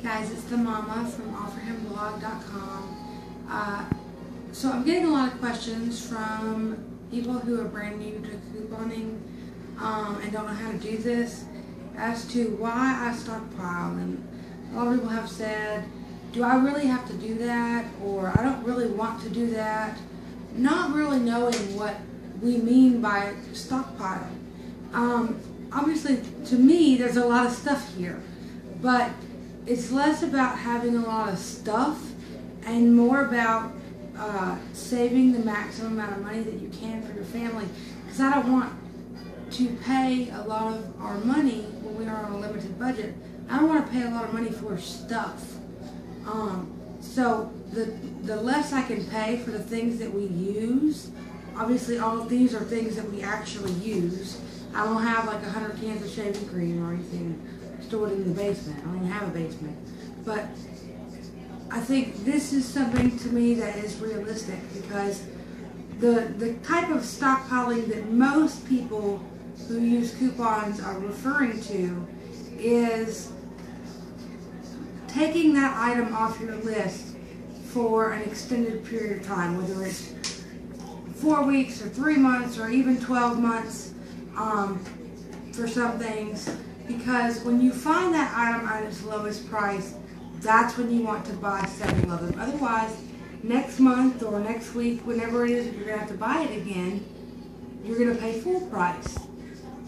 guys, it's the mama from offerhimblog.com. So I'm getting a lot of questions from people who are brand new to couponing and don't know how to do this as to why I stockpile. And a lot of people have said, do I really have to do that? Or I don't really want to do that. Not really knowing what we mean by stockpile. Obviously, to me, there's a lot of stuff here, but it's less about having a lot of stuff and more about saving the maximum amount of money that you can for your family, because I don't want to pay a lot of our money when we are on a limited budget. I don't want to pay a lot of money for stuff. So the less I can pay for the things that we use, obviously all of these are things that we actually use. I don't have like 100 cans of shaving cream or anything stored in the basement. I don't even have a basement. But I think this is something to me that is realistic, because the type of stockpiling that most people who use coupons are referring to is taking that item off your list for an extended period of time, whether it's 4 weeks or 3 months or even 12 months for some things, because when you find that item at its lowest price, that's when you want to buy several of them. Otherwise, next month or next week, whenever it is that you're going to have to buy it again, you're going to pay full price.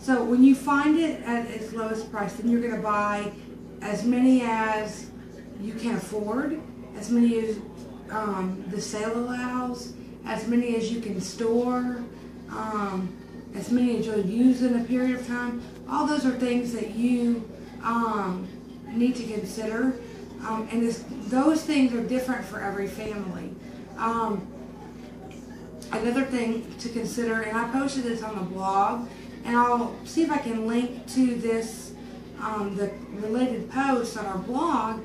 So when you find it at its lowest price, then you're going to buy as many as you can afford, as many as the sale allows, as many as you can store, as many as you'll use in a period of time. All those are things that you need to consider. And those things are different for every family. Another thing to consider, and I posted this on the blog, and I'll see if I can link to this, the related post on our blog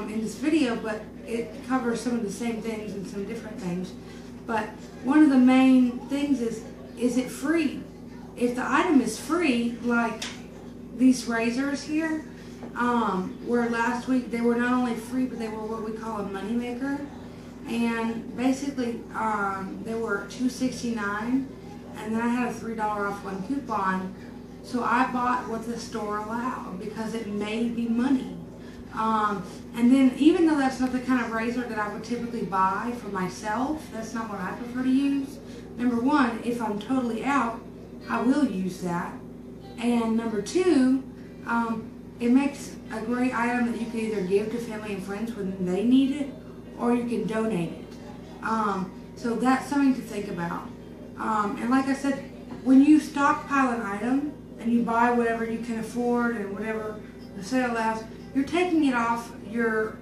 in this video, but it covers some of the same things and some different things. But one of the main things is it free? If the item is free, like these razors here, where last week they were not only free, but they were what we call a money maker. And basically, they were $2.69, and then I had a $3 off one coupon. So I bought what the store allowed because it made me money. And then even though that's not the kind of razor that I would typically buy for myself, that's not what I prefer to use. Number one, if I'm totally out, I will use that. And number two, it makes a great item that you can either give to family and friends when they need it, or you can donate it. So that's something to think about. And like I said, when you stockpile an item and you buy whatever you can afford and whatever the sale allows, you're taking it off your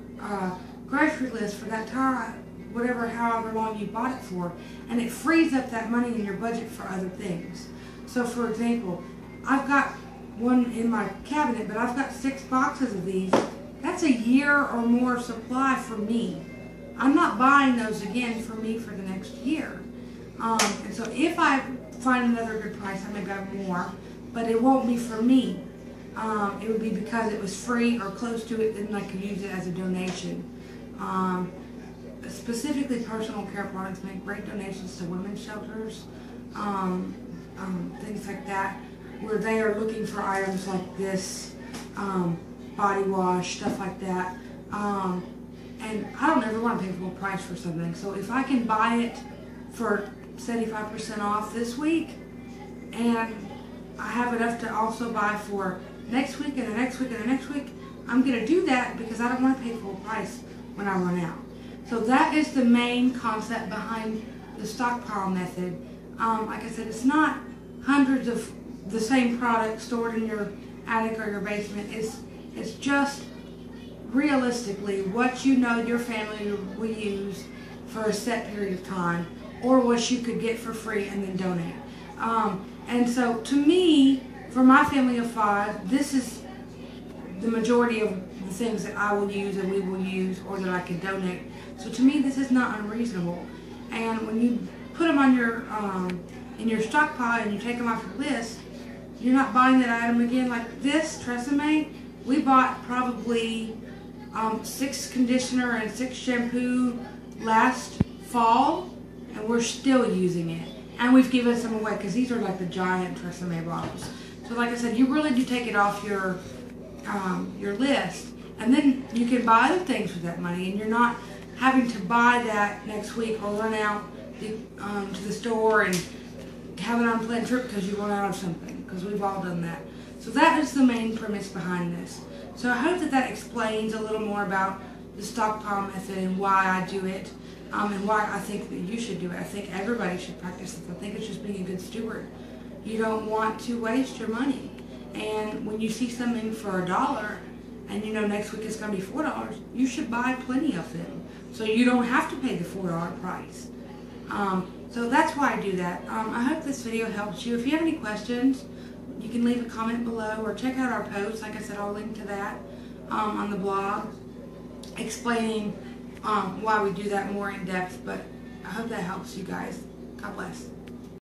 grocery list for that time, however long you bought it for, and it frees up that money in your budget for other things. So for example, I've got one in my cabinet, but I've got 6 boxes of these. That's a year or more supply for me. I'm not buying those again for me for the next year. And so if I find another good price, I may buy more, but it won't be for me. It would be because it was free or close to it, and I could use it as a donation. Specifically, personal care products make great donations to women's shelters, things like that, where they are looking for items like this, body wash, stuff like that. And I don't ever want to pay full price for something. So if I can buy it for 75% off this week, and I have enough to also buy for next week and the next week and the next week, I'm going to do that because I don't want to pay full price when I run out. So that is the main concept behind the stockpile method. Like I said, it's not hundreds of the same product stored in your attic or your basement. It's just realistically what you know your family will use for a set period of time, or what you could get for free and then donate. And so to me, for my family of 5, this is the majority of the things that I will use and we will use, or that I can donate. So to me, this is not unreasonable. And when you put them on your in your stockpile and you take them off your list, you're not buying that item again. Like this Tresemme, we bought probably 6 conditioner and 6 shampoo last fall, and we're still using it. And we've given some away because these are like the giant Tresemme bottles. So like I said, you really do take it off your list, and then you can buy other things with that money, and you're not having to buy that next week or run out to the store and have an unplanned trip because you run out of something, because we've all done that. So that is the main premise behind this. So I hope that that explains a little more about the stockpile method and why I do it, and why I think that you should do it. I think everybody should practice it. I think it's just being a good steward. You don't want to waste your money. And when you see something for $1 and you know next week it's going to be $4, you should buy plenty of them so you don't have to pay the $4 price. So that's why I do that. I hope this video helps you. If you have any questions, you can leave a comment below or check out our post. Like I said, I'll link to that on the blog, explaining why we do that more in depth. But I hope that helps you guys. God bless.